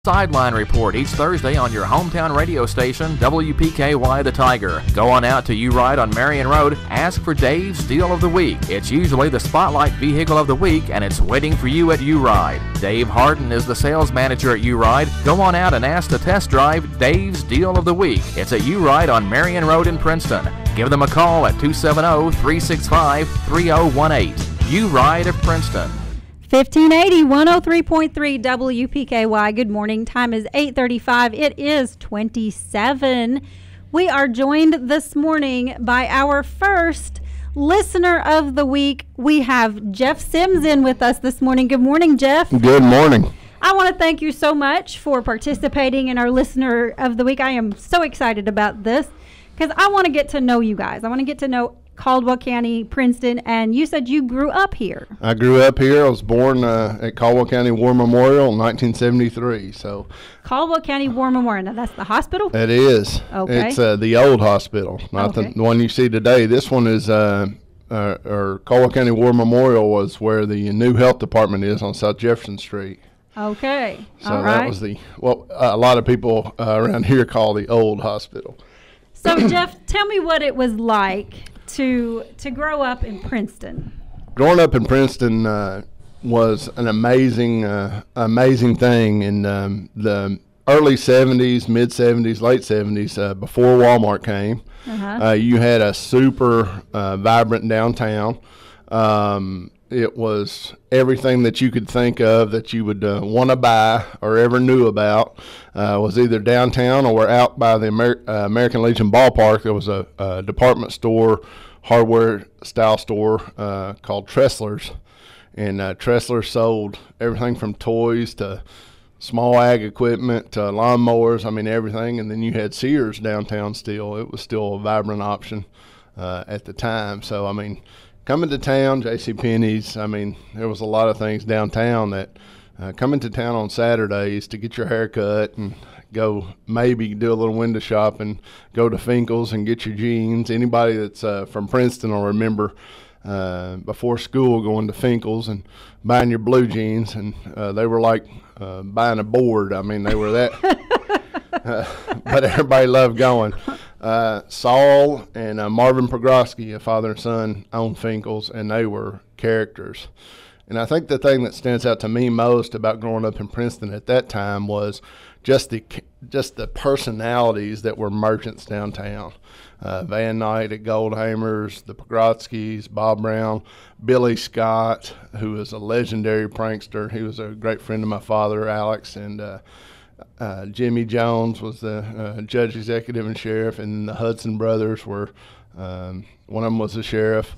Sideline Report each Thursday on your hometown radio station, WPKY The Tiger. Go on out to U-Ride on Marion Road, ask for Dave's Deal of the Week. It's usually the Spotlight Vehicle of the Week, and it's waiting for you at U-Ride. Dave Harden is the sales manager at U-Ride. Go on out and ask to test drive Dave's Deal of the Week. It's at U-Ride on Marion Road in Princeton. Give them a call at 270-365-3018. U-Ride of Princeton. 1580, 103.3 WPKY. Good morning. Time is 8:35. It is 27. We are joined this morning by our first listener of the week. We have Jeff Sims in with us this morning. Good morning, Jeff. Good morning. I want to thank you so much for participating in our listener of the week. I am so excited about this because I want to get to know you guys. I want to get to know Caldwell County, Princeton, and you said you grew up here. I grew up here. I was born at Caldwell County War Memorial in 1973. So Caldwell County War Memorial. Now that's the hospital? It is. Okay. It's the old hospital, not the one you see today. This one is, or Caldwell County War Memorial was where the new health department is on South Jefferson Street. Okay. So all that right. was what a lot of people around here call the old hospital. So Jeff, tell me what it was like to grow up in Princeton. Growing up in Princeton was an amazing thing in the early 70s, mid 70s, late 70s, before Walmart came. You had a super vibrant downtown. It was everything that you could think of that you would want to buy or ever knew about was either downtown or out by the American Legion ballpark. There was a department store, hardware style store called Tressler's. And Tressler sold everything from toys to small ag equipment to lawnmowers, I mean everything. And then you had Sears downtown still. It was still a vibrant option at the time. So, I mean, coming to town, JCPenney's, I mean, there was a lot of things downtown that coming to town on Saturdays to get your hair cut and go maybe do a little window shopping, go to Finkel's and get your jeans. Anybody that's from Princeton will remember before school going to Finkel's and buying your blue jeans, and they were like buying a board. I mean, they were that, but everybody loved going. Saul and Marvin Progroski, a father and son, owned Finkel's, and they were characters. And I think the thing that stands out to me most about growing up in Princeton at that time was just the personalities that were merchants downtown. Van Knight at Goldhamer's, the Pogrotskis, Bob Brown, Billy Scott, who was a legendary prankster. He was a great friend of my father, Alex, and Jimmy Jones was the judge, executive, and sheriff, and the Hudson brothers were, one of them was the sheriff.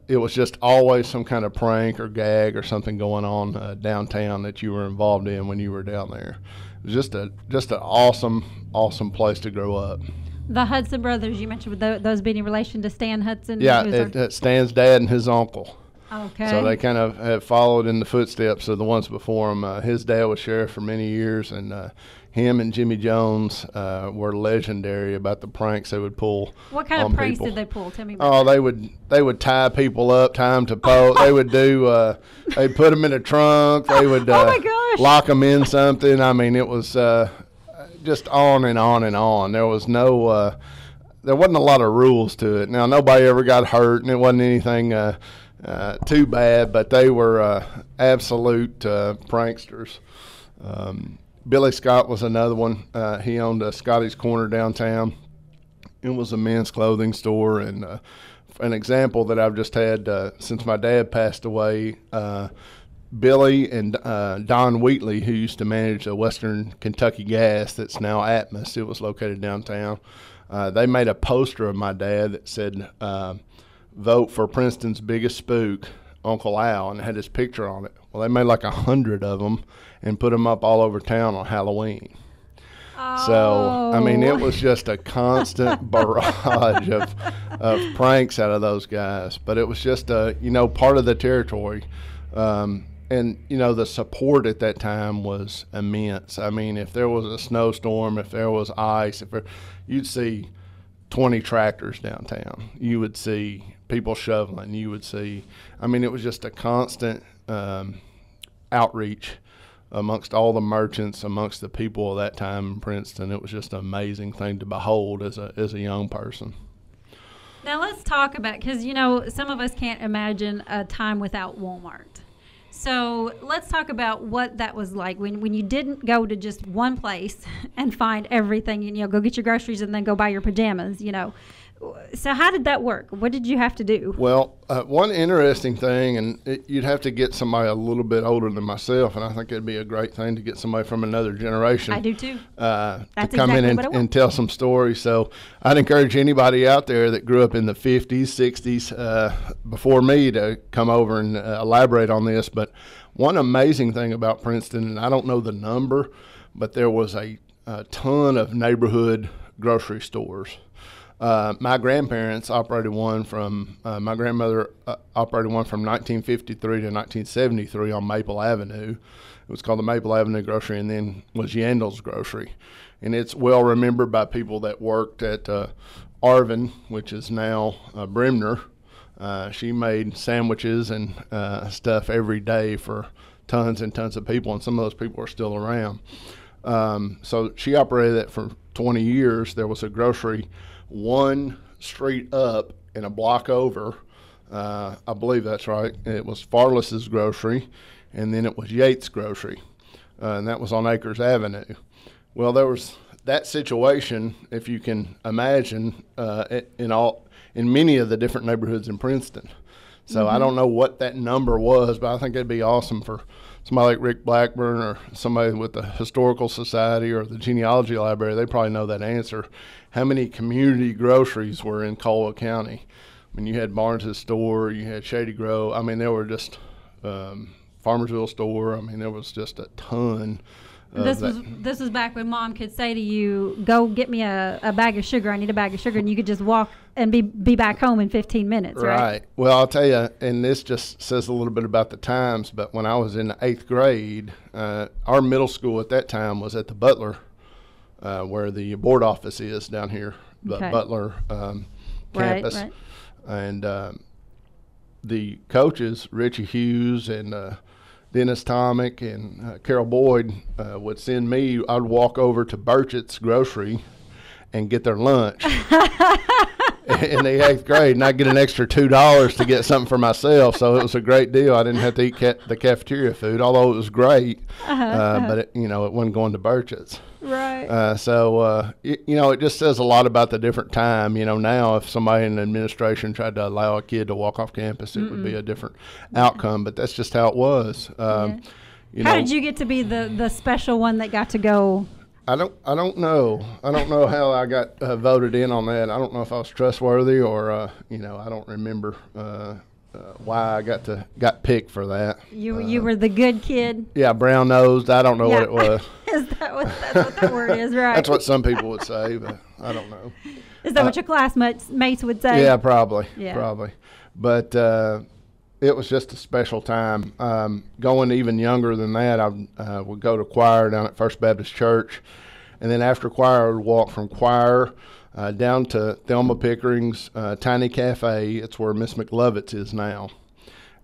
It was just always some kind of prank or gag or something going on downtown that you were involved in when you were down there. It was just an awesome place to grow up. The Hudson brothers, you mentioned, would those be in relation to Stan Hudson? Yeah, Stan's dad and his uncle. Okay. So they kind of have followed in the footsteps of the ones before him. His dad was sheriff for many years, and him and Jimmy Jones were legendary about the pranks they would pull. What kind of pranks did they pull? Tell me about that. They would tie people up, tie them to posts. They would do, they'd put them in a trunk. They would oh my gosh. Lock them in something. I mean, it was just on and on and on. There was there wasn't a lot of rules to it. Now, nobody ever got hurt, and it wasn't anything too bad, but they were absolute pranksters. Billy Scott was another one. He owned a Scotty's Corner downtown. It was a men's clothing store, and an example that I've just had since my dad passed away, Billy and Don Wheatley, who used to manage the Western Kentucky Gas that's now Atmos, it was located downtown. They made a poster of my dad that said, "Vote for Princeton's biggest spook, Uncle Al," and it had his picture on it. Well, they made like 100 of them and put them up all over town on Halloween. Oh. So, I mean, it was just a constant barrage of pranks out of those guys. But it was just, part of the territory. And, the support at that time was immense. I mean, if there was a snowstorm, if there was ice, you'd see 20 tractors downtown. You would see people shoveling. You would see, it was just a constant outreach amongst all the merchants, amongst the people of that time in Princeton. It was just an amazing thing to behold as a young person. Now let's talk about, because you know some of us can't imagine a time without Walmart. So let's talk about what that was like when you didn't go to just one place and find everything, you know, go get your groceries and then go buy your pajamas, you know. So how did that work? What did you have to do? Well, one interesting thing, and you'd have to get somebody a little bit older than myself, and I think it'd be a great thing to get somebody from another generation. I do too. To That's come exactly in what I want. and tell some stories. So I'd encourage anybody out there that grew up in the 50s, 60s, before me to come over and elaborate on this. But one amazing thing about Princeton, and I don't know the number, but there was a ton of neighborhood grocery stores. My grandparents operated one from, my grandmother operated one from 1953 to 1973 on Maple Avenue. It was called the Maple Avenue Grocery, and then was Yandel's Grocery. And it's well remembered by people that worked at Arvin, which is now Bremner. She made sandwiches and stuff every day for tons and tons of people, and some of those people are still around. So she operated that for 20 years. There was a grocery one street up and a block over. I believe that's right. It was Farless's Grocery, and then it was Yates Grocery, and that was on Acres Avenue. Well, there was that situation, if you can imagine, in many of the different neighborhoods in Princeton. So I don't know what that number was, but I think it'd be awesome for somebody like Rick Blackburn or somebody with the Historical Society or the Genealogy Library. They probably know that answer. How many community groceries were in Caldwell County? I mean, you had Barnes's store, you had Shady Grove. I mean, there were just Farmersville store. I mean, there was just a ton. This was back when Mom could say to you, "Go get me a bag of sugar. I need a bag of sugar," and you could just walk and be back home in 15 minutes, right? Right. Well, I'll tell you, and this just says a little bit about the times. But when I was in the 8th grade, our middle school at that time was at the Butler, where the board office is down here, the Butler campus, right. And the coaches, Richie Hughes and Dennis Tomic and Carol Boyd, would send me. I'd walk over to Burchett's Grocery and get their lunch in the 8th grade, and I'd get an extra $2 to get something for myself. So it was a great deal. I didn't have to eat the cafeteria food, although it was great. But it wasn't going to Burchett's. Right. So it just says a lot about the different time. Now if somebody in the administration tried to allow a kid to walk off campus, it would be a different outcome. But that's just how it was. How did you get to be the special one that got to go? I don't know. I don't know how I got voted in on that. I don't know if I was trustworthy or I don't remember why I got picked for that. You were the good kid. Yeah, brown nosed. I don't know what it was. That's what that word is, right? That's what some people would say, but I don't know. Is that what your classmates would say? Yeah, probably. Yeah. Probably. But it was just a special time. Going even younger than that, I would go to choir down at First Baptist Church. And then after choir, I would walk from choir down to Thelma Pickering's Tiny Cafe. It's where Miss McLovitz is now.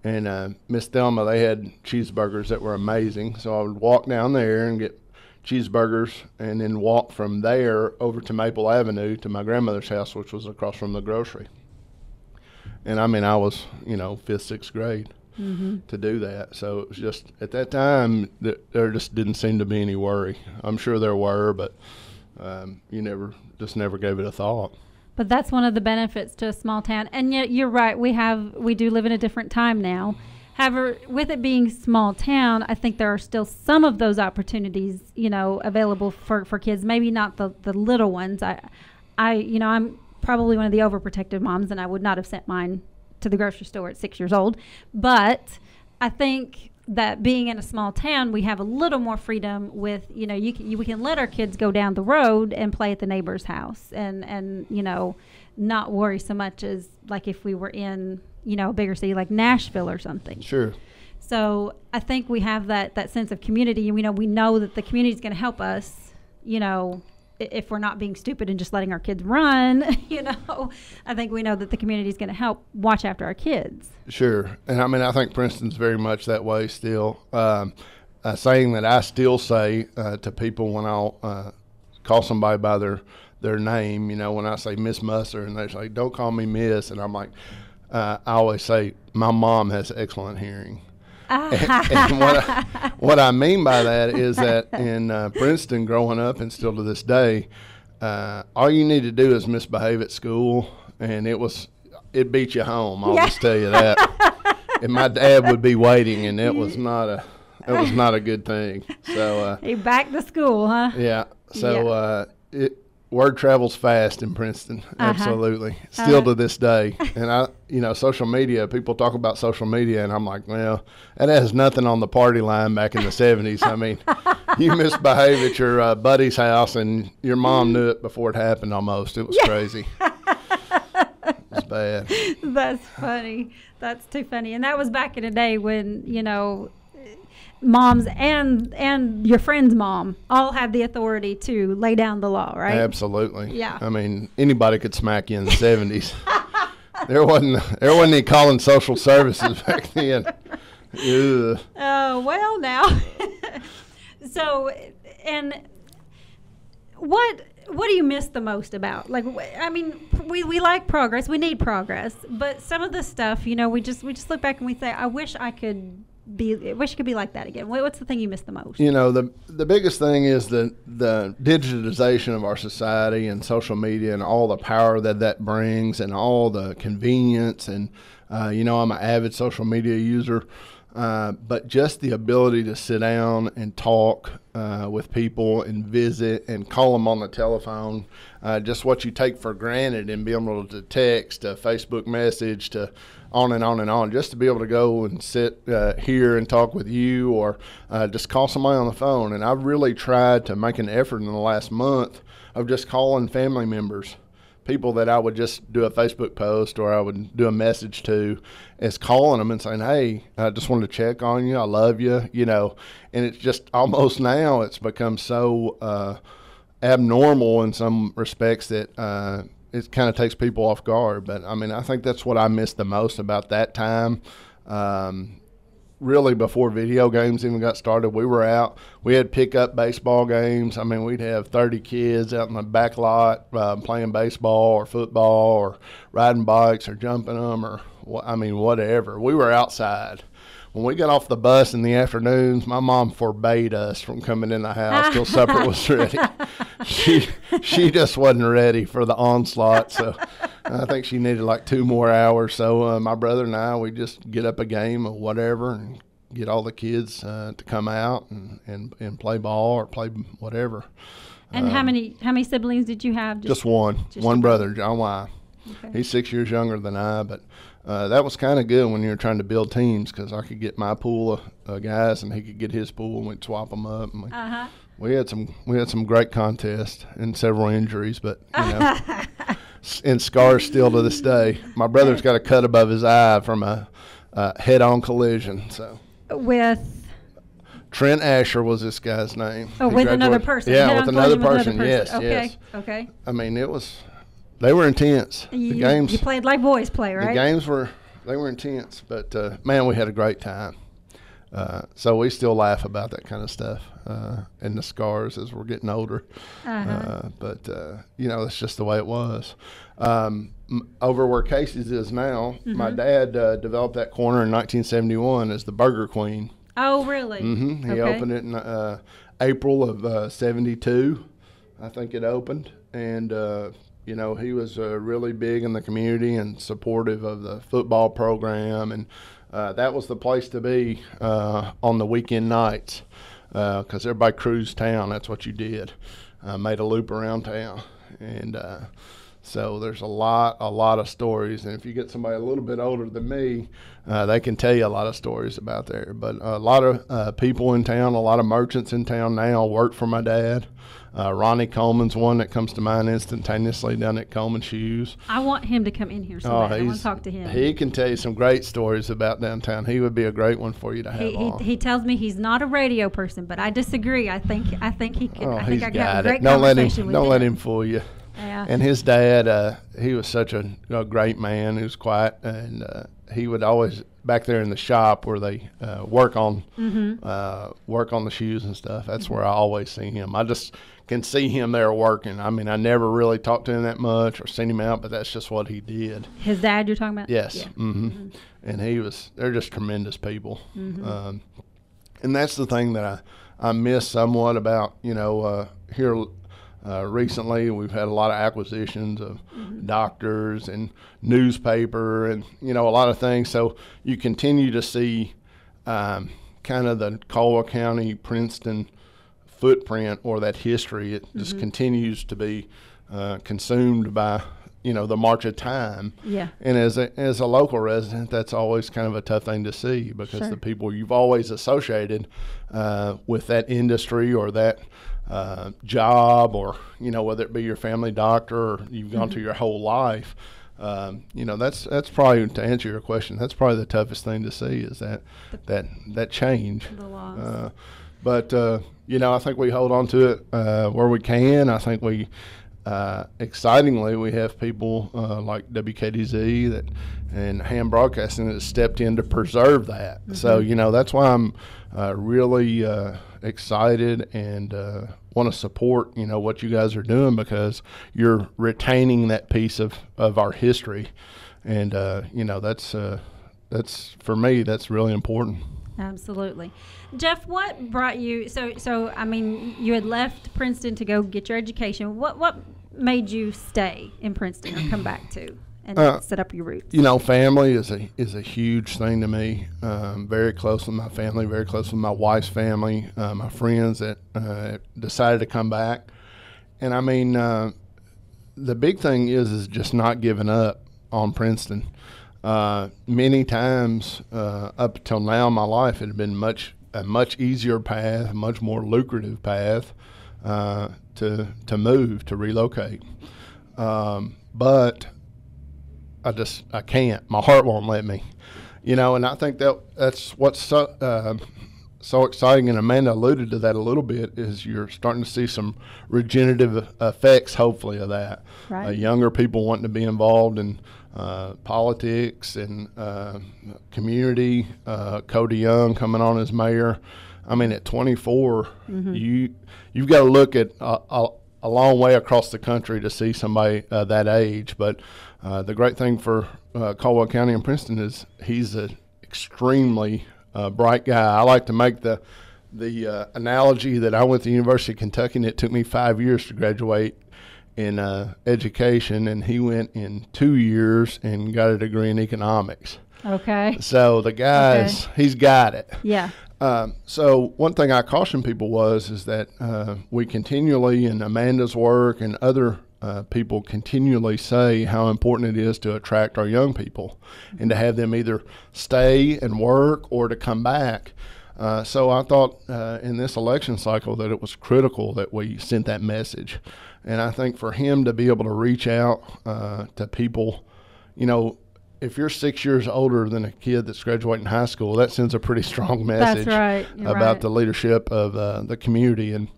And Miss Thelma, they had cheeseburgers that were amazing. So I would walk down there and get cheeseburgers and then walk from there over to Maple Avenue to my grandmother's house, which was across from the grocery. And I mean, I was, 5th, 6th grade to do that. So it was just, at that time, there just didn't seem to be any worry. I'm sure there were, but you never gave it a thought. But that's one of the benefits to a small town. And yet you're right, we do live in a different time now. However, with it being small town, I think there are still some of those opportunities, available for kids. Maybe not the little ones. I'm probably one of the overprotective moms, and I would not have sent mine to the grocery store at 6 years old. But I think that being in a small town, we have a little more freedom with, we can let our kids go down the road and play at the neighbor's house and not worry so much as like if we were in, a bigger city like Nashville or something. Sure. So I think we have that sense of community, and we know that the community is going to help us, if we're not being stupid and just letting our kids run, I think we know that the community is going to help watch after our kids. Sure. And I mean, I think Princeton's very much that way still. a saying that I still say to people when I'll call somebody by their name. You know, when I say Miss Musser, and they say, "Don't call me Miss," and I'm like, I always say, "My mom has excellent hearing." And what I mean by that is that in Princeton, growing up and still to this day, all you need to do is misbehave at school, and it beat you home. I'll just tell you that. And my dad would be waiting, and it was not a good thing. So he back to school, huh? Yeah. So word travels fast in Princeton. Absolutely. Still to this day. And social media, people talk about social media, and I'm like, well, that has nothing on the party line back in the 70s. I mean, you misbehave at your buddy's house, and your mom knew it before it happened almost. It was crazy. It was bad. That's funny. That's too funny. And that was back in the day when, moms and your friend's mom all had the authority to lay down the law, right? Absolutely. Yeah. I mean, anybody could smack you in the 70s. There wasn't any calling social services back then. Ugh. Oh, well, now. So, and what do you miss the most about? Like, I mean, we like progress. We need progress. But some of the stuff, we just look back and we say, I wish it could be like that again. What's the thing you miss the most? The biggest thing is the digitization of our society and social media and all the power that brings and all the convenience. And, I'm an avid social media user. But just the ability to sit down and talk with people and visit and call them on the telephone, just what you take for granted, and be able to text, a Facebook message, to on and on and on, just to be able to go and sit here and talk with you, or just call somebody on the phone. And I've really tried to make an effort in the last month of just calling family members, people that I would just do a Facebook post or I would do a message to, is calling them and saying, "Hey, I just wanted to check on you. I love you," and it's just almost now it's become so abnormal in some respects that it kind of takes people off guard. But I mean, I think that's what I miss the most about that time. Really, before video games even got started, we were out. We had pickup baseball games. I mean, we'd have 30 kids out in the back lot playing baseball or football or riding bikes or jumping them or, whatever. We were outside. When we got off the bus in the afternoons, my mom forbade us from coming in the house till supper was ready. She just wasn't ready for the onslaught, so I think she needed like 2 more hours. So my brother and I, we just get up a game of whatever and get all the kids to come out and play ball or play whatever. And how many siblings did you have? Just one. One brother, John Y. Okay. He's 6 years younger than I, but that was kind of good when you were trying to build teams, because I could get my pool of guys and he could get his pool, and we'd swap them up. And we had some great contests and several injuries, but and scars still to this day. My brother's got a cut above his eye from a head-on collision. So with Trent Asher was this guy's name. Oh, with another person. Yeah, with another person. Yes, okay. Yes. Okay. I mean, they were intense. The games. You played like boys play, right? The games were intense, but man, we had a great time. So we still laugh about that kind of stuff and the scars as we're getting older. But that's just the way it was. Over where Casey's is now, my dad developed that corner in 1971 as the Burger Queen. Oh, really? Mm-hmm. He opened it in April of 72, I think it opened, and he was really big in the community and supportive of the football program, and that was the place to be on the weekend nights, because everybody cruised town. That's what you did, made a loop around town, and so there's a lot of stories. And if you get somebody a little bit older than me, they can tell you a lot of stories about there. But a lot of people in town, a lot of merchants in town now work for my dad. Ronnie Coleman's one that comes to mind instantaneously down at Coleman Shoes. I want him to come in here someday. I want to talk to him. He can tell you some great stories about downtown. He would be a great one for you to have on. He tells me he's not a radio person, but I disagree. I think he can. Oh, I think I can have a great conversation with him. Don't let him fool you. Yeah. And his dad, he was such a great man. He was quiet, and he would always back there in the shop where they work on the shoes and stuff. That's where I always see him. I just can see him there working. I mean, I never really talked to him that much or seen him out, but that's just what he did. His dad you're talking about? Yes. Yeah. And they're just tremendous people. And that's the thing that I miss somewhat about, here recently. We've had a lot of acquisitions of doctors and newspaper and, a lot of things. So you continue to see kind of the Caldwell County, Princeton footprint or that history. It just continues to be consumed by the march of time. Yeah. And as a local resident, that's always kind of a tough thing to see because the people you've always associated with that industry or that job or, whether it be your family doctor or you've gone to your whole life, that's probably, to answer your question, that's probably the toughest thing to see is that change. The loss. But I think we hold on to it where we can. I think we excitingly, we have people like WKDZ and Ham Broadcasting that stepped in to preserve that. So, that's why I'm really excited and want to support, what you guys are doing because you're retaining that piece of our history. And, that's for me, that's really important. Absolutely. Jeff, what brought you, so I mean, you had left Princeton to go get your education. What made you stay in Princeton or come back to and set up your roots? Family is a huge thing to me. Very close with my family, very close with my wife's family, my friends that decided to come back. And I mean, the big thing is just not giving up on Princeton. Many times up until now in my life, it had been a much easier path, a much more lucrative path to move, to relocate. But I can't. My heart won't let me. And I think that's what's so exciting, and Amanda alluded to that a little bit, is you're starting to see some regenerative effects, hopefully, of that. Right. Younger people wanting to be involved in politics and community. Cody Young coming on as mayor. I mean, at 24, you've got to look at a long way across the country to see somebody that age. But the great thing for Caldwell County and Princeton is he's an extremely bright guy. I like to make the analogy that I went to the University of Kentucky and it took me 5 years to graduate in education, and he went in 2 years and got a degree in economics. Okay. So the guy's he's got it. Yeah. So one thing I caution people is that we continually, in Amanda's work and other people continually say how important it is to attract our young people and to have them either stay and work or to come back. So I thought in this election cycle that it was critical that we sent that message. And I think for him to be able to reach out to people, if you're 6 years older than a kid that's graduating high school, that sends a pretty strong message about the leadership of the community. And,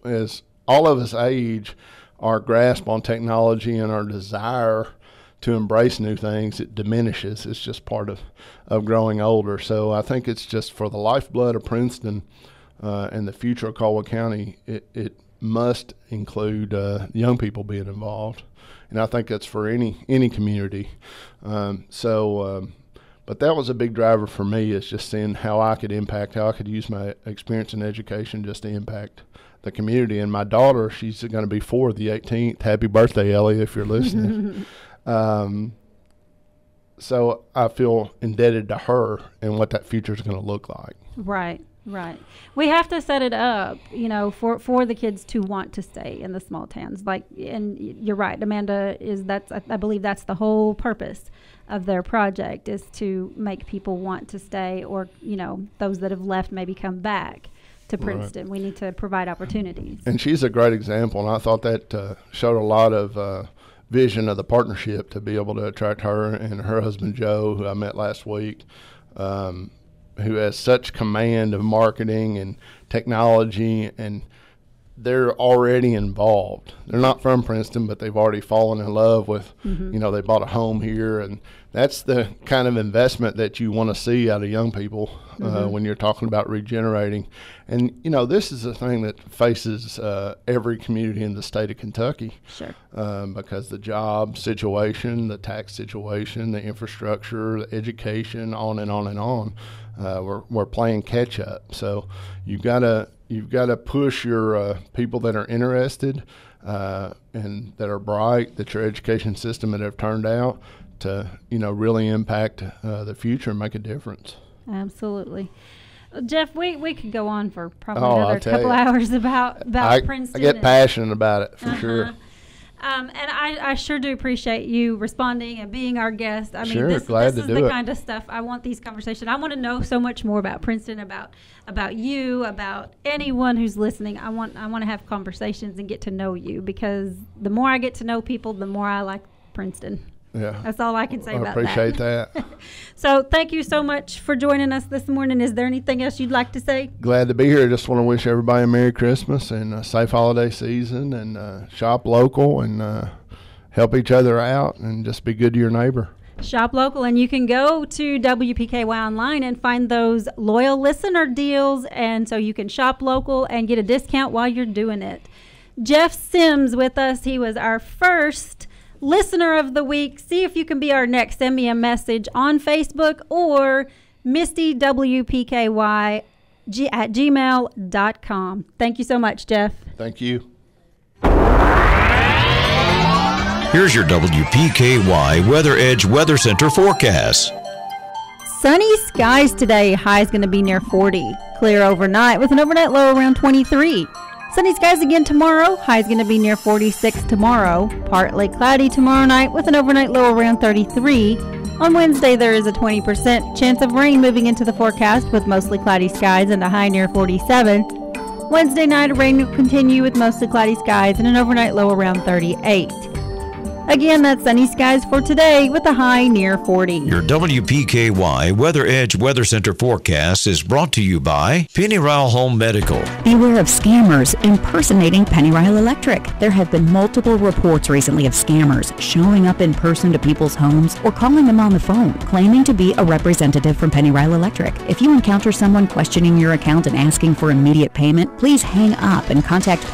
as all of us age, our grasp on technology and our desire to embrace new things, it diminishes. It's just part of growing older. So I think it's just for the lifeblood of Princeton and the future of Caldwell County, it must include young people being involved. And I think that's for any community. But that was a big driver for me, is just seeing how I could use my experience in education just to impact the community. And my daughter, she's going to be 4 the 18th. Happy birthday, Ellie, if you're listening. So I feel indebted to her and what that future is going to look like. Right. We have to set it up, for the kids to want to stay in the small towns. And you're right, Amanda, I believe that's the whole purpose of their project, is to make people want to stay, or, those that have left maybe come back to Princeton. Right. We need to provide opportunities. And she's a great example, and I thought that showed a lot of vision of the partnership to be able to attract her and her husband Joe, who I met last week, who has such command of marketing and technology, and they're already involved. They're not from Princeton, but they've already fallen in love with, they bought a home here. And that's the kind of investment that you want to see out of young people when you're talking about regenerating. And, this is a thing that faces every community in the state of Kentucky. Sure. Because the job situation, the tax situation, the infrastructure, the education, on and on and on. We're playing catch up. So you've got to push your people that are interested and that are bright, that your education system that have turned out to really impact the future and make a difference. Absolutely. Jeff, we could go on for probably another couple hours about Princeton. I get passionate about it for sure. And I sure do appreciate you responding and being our guest. I mean, sure, this glad is to do the it. kind of stuff I want these conversations. I want to know so much more about Princeton, about you, about anyone who's listening. I want to have conversations and get to know you, because the more I get to know people, the more I like Princeton. Yeah. That's all I can say about that. I appreciate that. So thank you so much for joining us this morning. Is there anything else you'd like to say? Glad to be here. Just want to wish everybody a Merry Christmas and a safe holiday season, and shop local and help each other out and just be good to your neighbor. Shop local, and you can go to WPKY online and find those loyal listener deals, and so you can shop local and get a discount while you're doing it. Jeff Sims with us. He was our first Listener of the Week. See if you can be our next. Send me a message on Facebook or mistywpky@gmail.com. Thank you so much, Jeff. Thank you. Here's your WPKY Weather Edge Weather Center forecast. Sunny skies today. High is going to be near 40. Clear overnight with an overnight low around 23. Sunny skies again tomorrow. High is going to be near 46 tomorrow. Partly cloudy tomorrow night with an overnight low around 33. On Wednesday, there is a 20% chance of rain moving into the forecast with mostly cloudy skies and a high near 47. Wednesday night, rain will continue with mostly cloudy skies and an overnight low around 38. Again, that's sunny skies for today with a high near 40. Your WPKY Weather Edge Weather Center forecast is brought to you by Penny Ryle Home Medical. Beware of scammers impersonating Penny Ryle Electric. There have been multiple reports recently of scammers showing up in person to people's homes or calling them on the phone, claiming to be a representative from Penny Ryle Electric. If you encounter someone questioning your account and asking for immediate payment, please hang up and contact